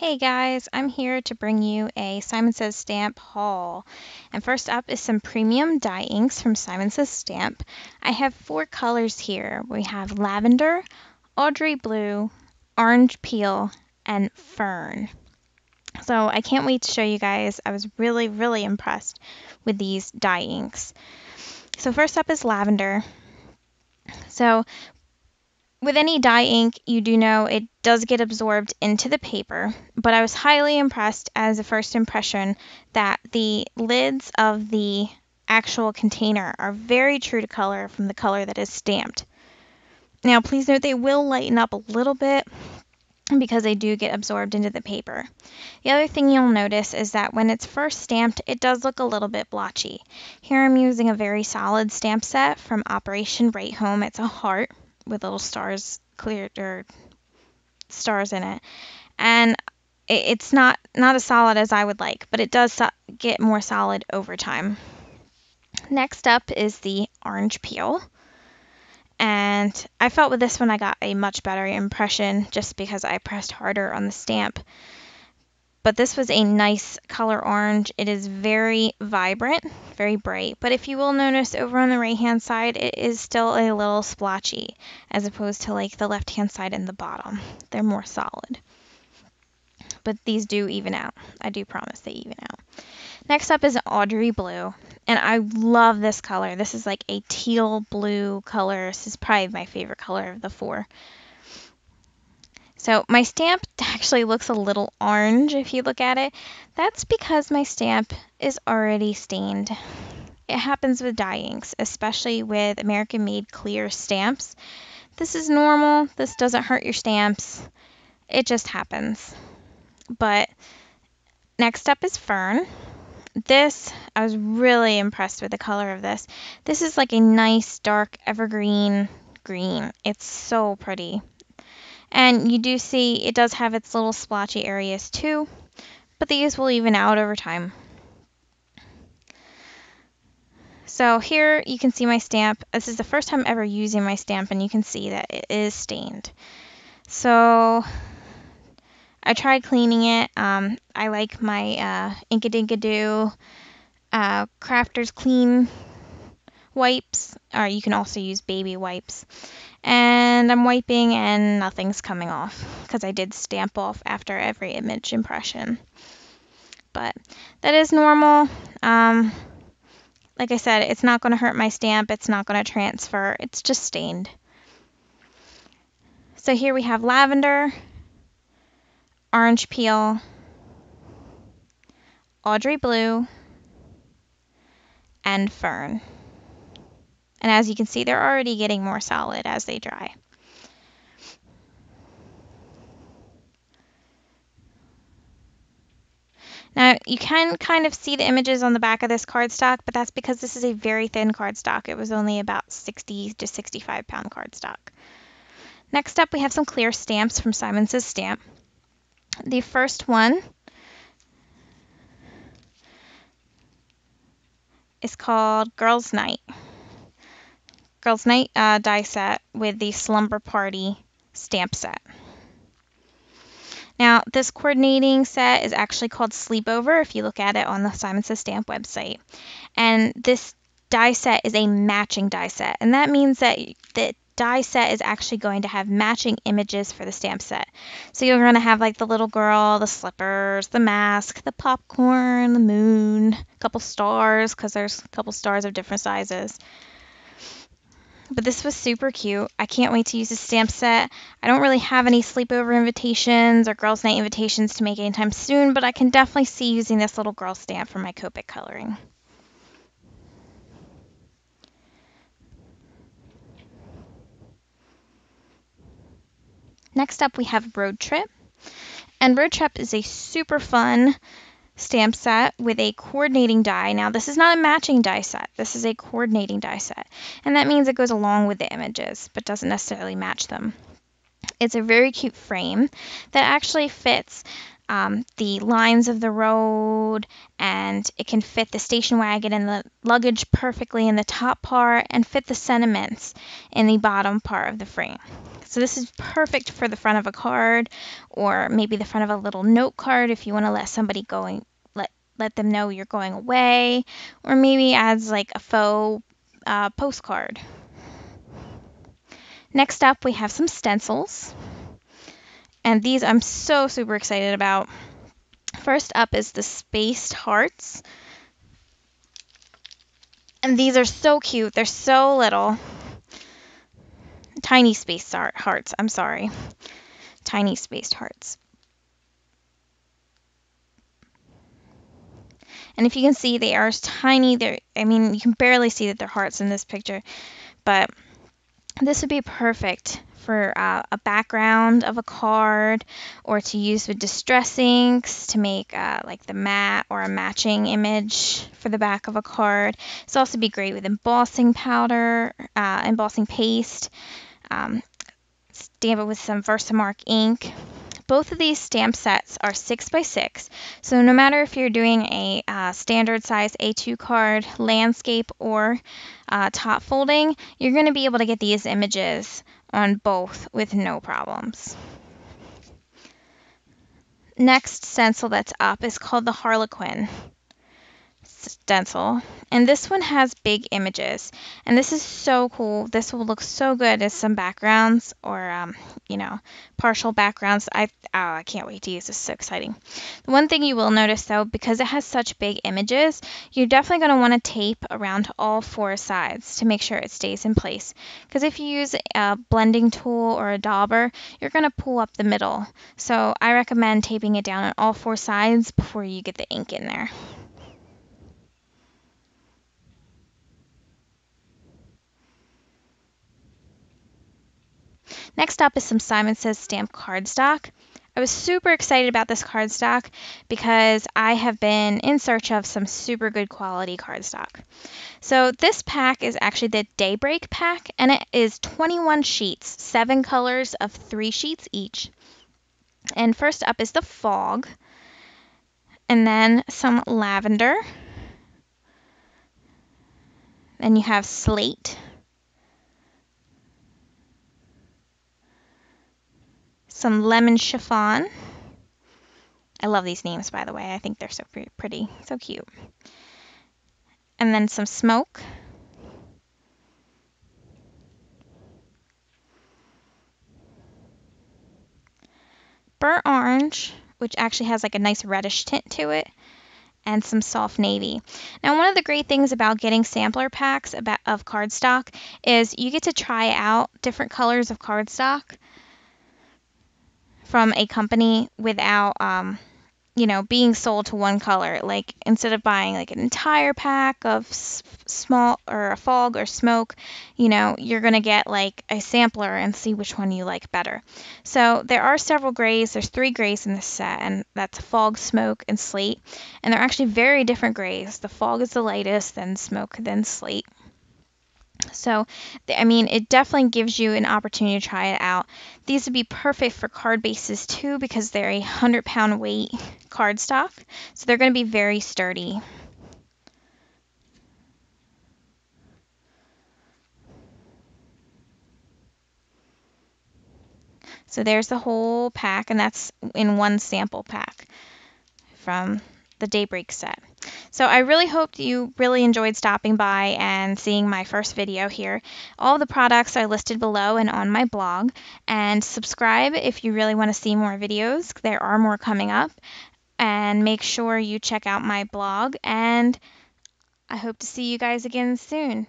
Hey guys, I'm here to bring you a Simon Says Stamp haul. And first up is some premium dye inks from Simon Says Stamp. I have 4 colors here. We have lavender, Audrey blue, orange peel, and fern. So I can't wait to show you guys. I was really impressed with these dye inks. So first up is lavender. So with any dye ink, you do know it does get absorbed into the paper, but I was highly impressed as a first impression that the lids of the actual container are very true to color from the color that is stamped. Now, please note they will lighten up a little bit because they do get absorbed into the paper. The other thing you'll notice is that when it's first stamped, it does look a little bit blotchy. Here I'm using a very solid stamp set from Operation Right Home. It's a heart with little stars stars in it, and it's not as solid as I would like, but it does get more solid over time. Next up is the orange peel, and I felt with this one I got a much better impression just because I pressed harder on the stamp. But this was a nice color orange. It is very vibrant, very bright. But if you will notice over on the right hand side, it is still a little splotchy as opposed to like the left hand side and the bottom. They're more solid. But these do even out. I do promise they even out. Next up is Audrey blue. And I love this color. This is like a teal blue color. This is probably my favorite color of the 4. So my stamp actually looks a little orange if you look at it. That's because my stamp is already stained. It happens with dye inks, especially with American-made clear stamps. This is normal. This doesn't hurt your stamps. It just happens. But next up is fern. This, I was really impressed with the color of this. This is like a nice dark evergreen green. It's so pretty. And you do see it does have its little splotchy areas too, but these will even out over time. So here you can see my stamp. This is the first time ever using my stamp, and you can see that it is stained. So I tried cleaning it. I like my Inkadinkado Crafters Clean wipes, or you can also use baby wipes. And I'm wiping and nothing's coming off because I did stamp off after every image impression. But that is normal. Like I said, it's not going to hurt my stamp. It's not going to transfer. It's just stained. So here we have lavender, orange peel, Audrey blue, and fern. And as you can see, they're already getting more solid as they dry. Now, you can kind of see the images on the back of this cardstock, but that's because this is a very thin cardstock. It was only about 60 to 65 pound cardstock. Next up, we have some clear stamps from Simon Says Stamp. The first one is called Girls Night. Girls Night die set with the Slumber Party stamp set. Now, this coordinating set is actually called Sleepover if you look at it on the Simon Says Stamp website. And this die set is a matching die set. And that means that the die set is actually going to have matching images for the stamp set. So you're going to have like the little girl, the slippers, the mask, the popcorn, the moon, a couple stars, because there's a couple stars of different sizes. But this was super cute. I can't wait to use this stamp set. I don't really have any sleepover invitations or girls' night invitations to make anytime soon, but I can definitely see using this little girl stamp for my Copic coloring. Next up, we have Road Trip. And Road Trip is a super fun stamp set with a coordinating die. Now, this is not a matching die set. This is a coordinating die set. And that means it goes along with the images, but doesn't necessarily match them. It's a very cute frame that actually fits the lines of the road, and it can fit the station wagon and the luggage perfectly in the top part and fit the sentiments in the bottom part of the frame. So this is perfect for the front of a card, or maybe the front of a little note card if you want to let somebody let them know you're going away, or maybe as like a faux postcard. Next up, we have some stencils, and these I'm so super excited about. First up is the spaced hearts, and these are so cute. They're so little. Tiny spaced hearts, I'm sorry. Tiny spaced hearts. And if you can see, they are tiny. I mean, you can barely see that they're hearts in this picture, but this would be perfect for a background of a card, or to use with distress inks to make like the matte or a matching image for the back of a card. It's also be great with embossing powder, embossing paste. Stamp it with some Versamark ink. Both of these stamp sets are 6x6, so no matter if you're doing a standard size A2 card, landscape, or top folding, you're going to be able to get these images on both with no problems. Next stencil that's up is called the Harlequin stencil, and this one has big images, and this is so cool. This will look so good as some backgrounds, or partial backgrounds. I can't wait to use this. So exciting. The one thing you will notice though, because it has such big images, you're definitely going to want to tape around all 4 sides to make sure it stays in place, because if you use a blending tool or a dauber, you're going to pull up the middle. So I recommend taping it down on all 4 sides before you get the ink in there. Next up is some Simon Says Stamp cardstock. I was super excited about this cardstock because I have been in search of some super good quality cardstock. So this pack is actually the Daybreak pack, and it is 21 sheets, 7 colors of 3 sheets each. And first up is the Fog, and then some Lavender. Then you have Slate, some Lemon Chiffon. I love these names, by the way. I think they're so pretty, so cute. And then some Smoke. Burnt Orange, which actually has like a nice reddish tint to it, and some Soft Navy. Now, one of the great things about getting sampler packs of cardstock is you get to try out different colors of cardstock from a company without being sold to one color. Like, instead of buying like an entire pack of small or a Fog or Smoke, you're going to get like a sampler and see which one you like better. So there are several grays. There's 3 grays in this set, and that's Fog, Smoke, and Slate. And they're actually very different grays. The Fog is the lightest, then Smoke, then Slate. So, I mean, it definitely gives you an opportunity to try it out. These would be perfect for card bases too, because they're a 100-pound weight cardstock, so they're going to be very sturdy. So there's the whole pack, and that's in one sample pack from the Daybreak set. So I really hope you really enjoyed stopping by and seeing my first video here. All the products are listed below and on my blog. And subscribe if you really want to see more videos. There are more coming up. And make sure you check out my blog. And I hope to see you guys again soon.